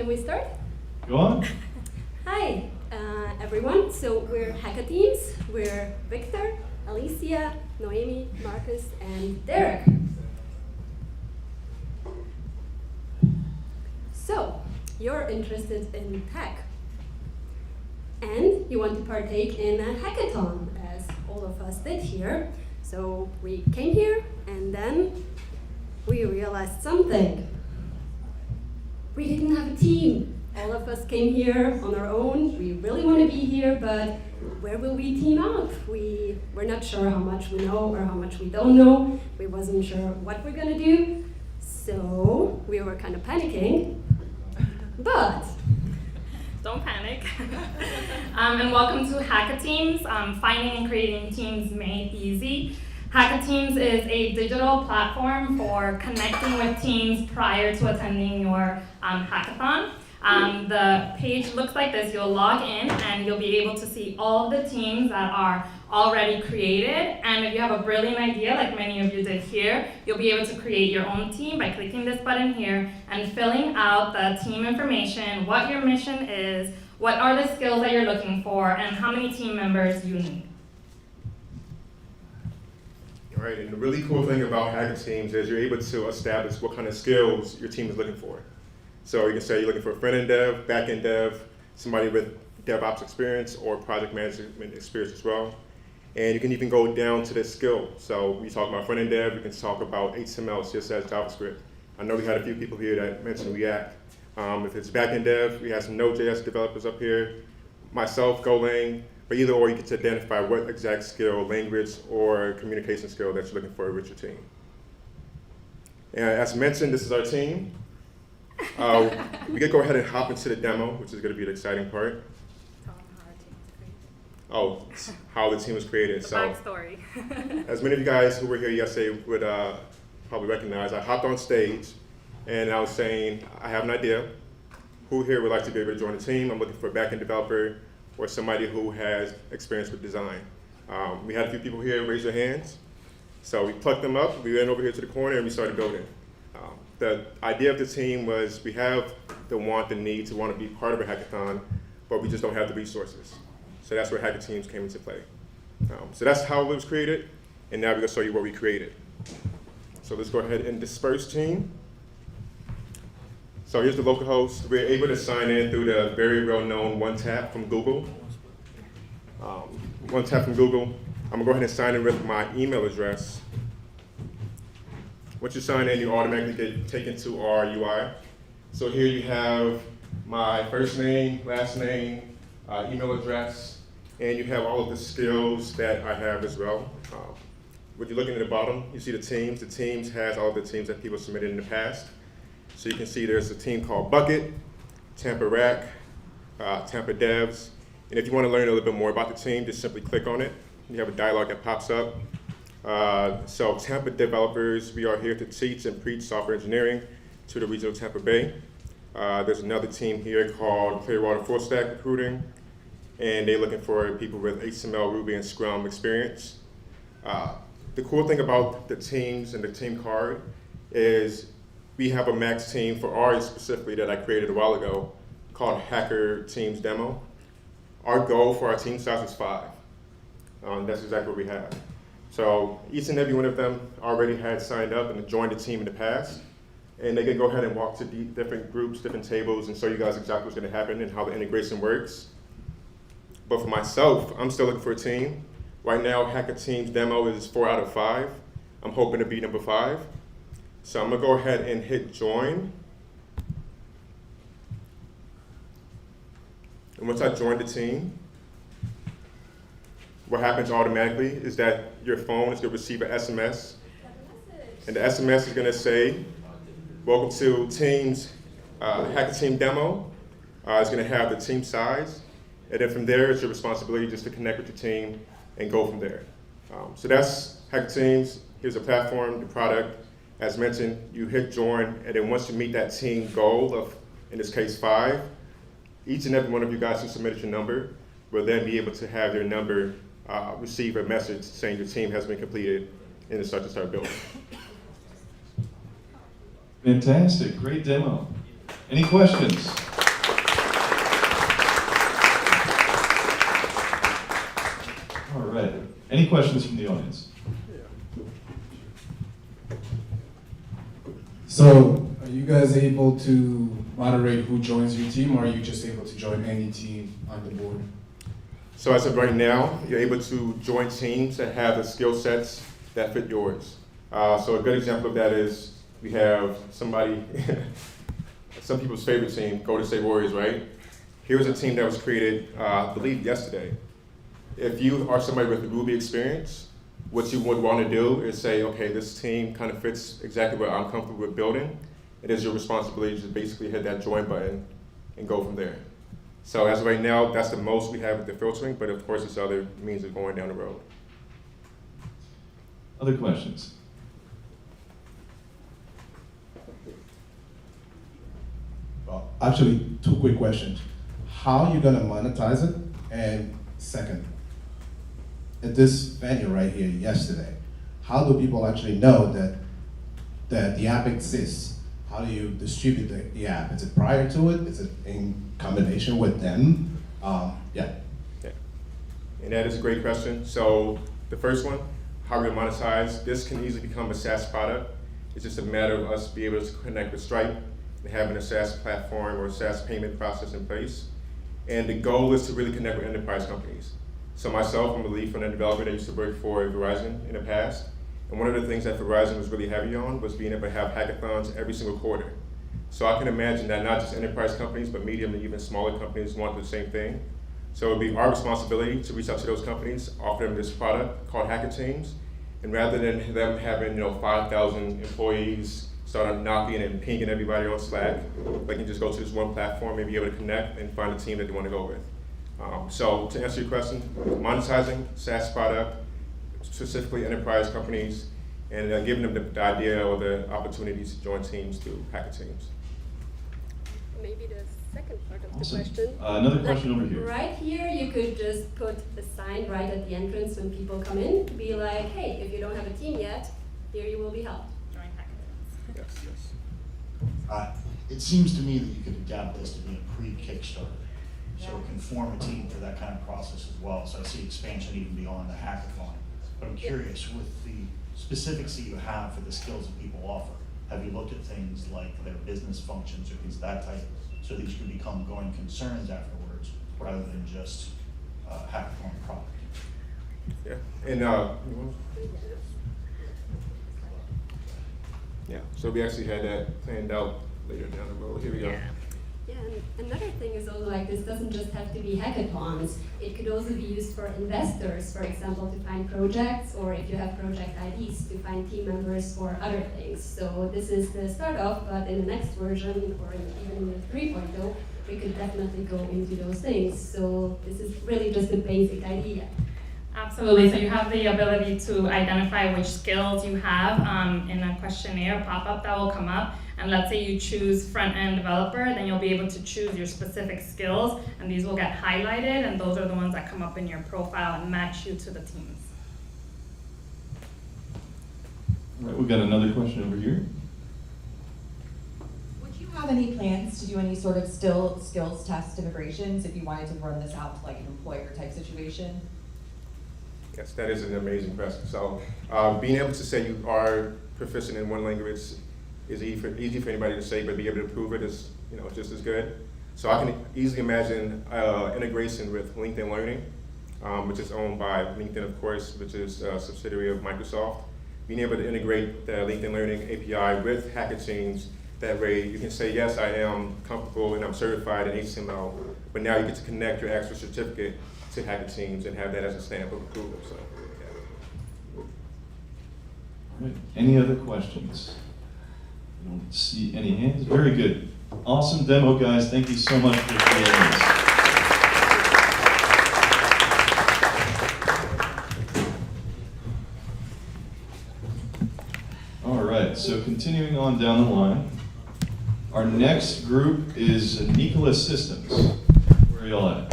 can we start? Go on. Hi, everyone. So we're Hackateams. We're Victor, Alicia, Noemi, Marqus, and Derek. So, you're interested in tech. And you want to partake in a hackathon, as all of us did here. So we came here, and then we realized something. We didn't have a team. All of us came here on our own. We really want to be here, but where will we team up? We're not sure how much we know or how much we don't know. We wasn't sure what we're gonna do. So we were kind of panicking, but don't panic. And welcome to Hackateams, finding and creating teams made easy. Hackateams is a digital platform for connecting with teams prior to attending your hackathon. The page looks like this. You'll log in and you'll be able to see all of the teams that are already created. And if you have a brilliant idea, like many of you did here, you'll be able to create your own team by clicking this button here and filling out the team information, what your mission is, what are the skills that you're looking for, and how many team members you need. All right, and the really cool thing about Hackateams is you're able to establish what kind of skills your team is looking for. So you can say you're looking for a front-end dev, back-end dev, somebody with DevOps experience or project management experience as well. And you can even go down to the skill. So we talk about front-end dev, you can talk about HTML, CSS, JavaScript. I know we had a few people here that mentioned React. If it's back-end dev, we have some Node.js developers up here, myself, Golang, but either or you get to identify what exact skill, language, or communication skill that you're looking for with your team. And as mentioned, this is our team. We could go ahead and hop into the demo, which is going to be the exciting part. Tell them how our team's created. Oh, how the team was created. The So, backstory. as many of you guys who were here yesterday would probably recognize, I hopped on stage and I was saying, I have an idea. Who here would like to be able to join the team? I'm looking for a back-end developer or somebody who has experience with design. We had a few people here raise their hands. So we plucked them up, we went over here to the corner and we started building. The idea of the team was we have the want, the need to want to be part of a hackathon, but we just don't have the resources. So that's where Hackateams came into play. So that's how it was created, and now we're going to show you what we created. So let's go ahead and disperse team. So here's the local host. We're able to sign in through the very well-known one tap from Google. One tap from Google. I'm going to go ahead and sign in with my email address. Once you sign in, you automatically get taken to our UI. So here you have my first name, last name, email address, and you have all of the skills that I have as well. When you're looking at the bottom, you see the teams. The teams has all of the teams that people submitted in the past. So you can see there's a team called Bucket, Tampa Rack, Tampa Devs. And if you want to learn a little bit more about the team, just simply click on it. You have a dialog that pops up. So Tampa developers, we are here to teach and preach software engineering to the region of Tampa Bay. There's another team here called Clearwater Full Stack Recruiting, and they're looking for people with HTML, Ruby, and Scrum experience. The cool thing about the teams and the team card is we have a max team for ours specifically that I created a while ago called Hackateams Demo. Our goal for our team size is 5. That's exactly what we have. So each and every one of them already had signed up and joined the team in the past. And they can go ahead and walk to different groups, different tables, and show you guys exactly what's going to happen and how the integration works. But for myself, I'm still looking for a team. Right now, Hackateams Demo is 4 out of 5. I'm hoping to be number 5. So I'm going to go ahead and hit join. And once I join the team, what happens automatically is that your phone is going to receive an SMS. And the SMS is going to say, welcome to Teams Hackateam Demo. It's going to have the team size. And then from there, it's your responsibility just to connect with your team and go from there. So that's Hackateams. Here's a platform, the product. As mentioned, you hit join, and then once you meet that team goal of, in this case, 5, each and every one of you guys who submitted your number will then be able to have your number receive a message saying your team has been completed and start building. Fantastic, great demo. Any questions? questions from the audience? So, are you guys able to moderate who joins your team, or are you just able to join any team on the board? So as of right now, you're able to join teams that have the skill sets that fit yours. So a good example of that is we have somebody, some people's favorite team, Golden State Warriors, right? Here's a team that was created, I believe, yesterday. If you are somebody with the Ruby experience, what you would want to do is say, okay, this team kind of fits exactly what I'm comfortable with building. It is your responsibility to basically hit that join button and go from there. So as of right now, that's the most we have with the filtering, but of course there's other means of going down the road. Other questions? Well, actually, 2 quick questions. How are you gonna monetize it? And second, at this venue right here yesterday, how do people actually know that the app exists? How do you distribute the app? Is it prior to it? Is it in combination with them? Yeah. And that is a great question. So the first one, how we monetize, this can easily become a SaaS product. It's just a matter of us being able to connect with Stripe and having a SaaS platform or a SaaS payment process in place. And the goal is to really connect with enterprise companies. So myself, I'm a lead front-end developer that used to work for Verizon in the past. And one of the things that Verizon was really heavy on was being able to have hackathons every single quarter. So I can imagine that not just enterprise companies, but medium and even smaller companies want the same thing. So it would be our responsibility to reach out to those companies, offer them this product called Hackateams. And rather than them having 5,000 employees start knocking and pinging everybody on Slack, they can just go to this one platform and be able to connect and find a team that they want to go with. So to answer your question, monetizing SaaS product, specifically enterprise companies, and giving them the idea or the opportunities to join teams through Hackateams. Maybe the second part of the Awesome. question. Another question over here. Right here, you could just put a sign right at the entrance when people come in to be like, hey, if you don't have a team yet, here you will be helped. Join hackathons. Yes. It seems to me that you could adapt this to be a pre-Kickstarter. So it can form a team for that kind of process as well. So I see expansion even beyond the hackathon. But I'm curious, with the specifics that you have for the skills that people offer, have you looked at things like their business functions or things of that type, so these can become going concerns afterwards, rather than just hackathon product? Yeah. And yeah. So we actually had that planned out later down the road. Here we go. Yeah, and another thing is also like this doesn't just have to be hackathons. It could also be used for investors, for example, to find projects, or if you have project IDs, to find team members for other things. So this is the start off, but in the next version, or even in the 3.0, we could definitely go into those things. So this is really just a basic idea. Absolutely. So you have the ability to identify which skills you have in a questionnaire pop-up that will come up. And let's say you choose front-end developer, then you'll be able to choose your specific skills, and these will get highlighted, and those are the ones that come up in your profile and match you to the teams. All right, we've got another question over here. Would you have any plans to do any sort of skills test integrations if you wanted to run this out to like an employer type situation? Yes, that is an amazing question. So being able to say you are proficient in one language is easy for anybody to say, but being able to prove it is just as good. So I can easily imagine integration with LinkedIn Learning, which is owned by LinkedIn, of course, which is a subsidiary of Microsoft. Being able to integrate the LinkedIn Learning API with Hackateams, that way you can say, yes, I am comfortable and I'm certified in HTML, but now you get to connect your actual certificate to Hackateams and have that as a stamp of approval. So, yeah. All right, any other questions? I don't see any hands. Very good. Awesome demo, guys. Thank you so much for creating this. All right, so continuing on down the line, our next group is Nikola Systems. Where are y'all at?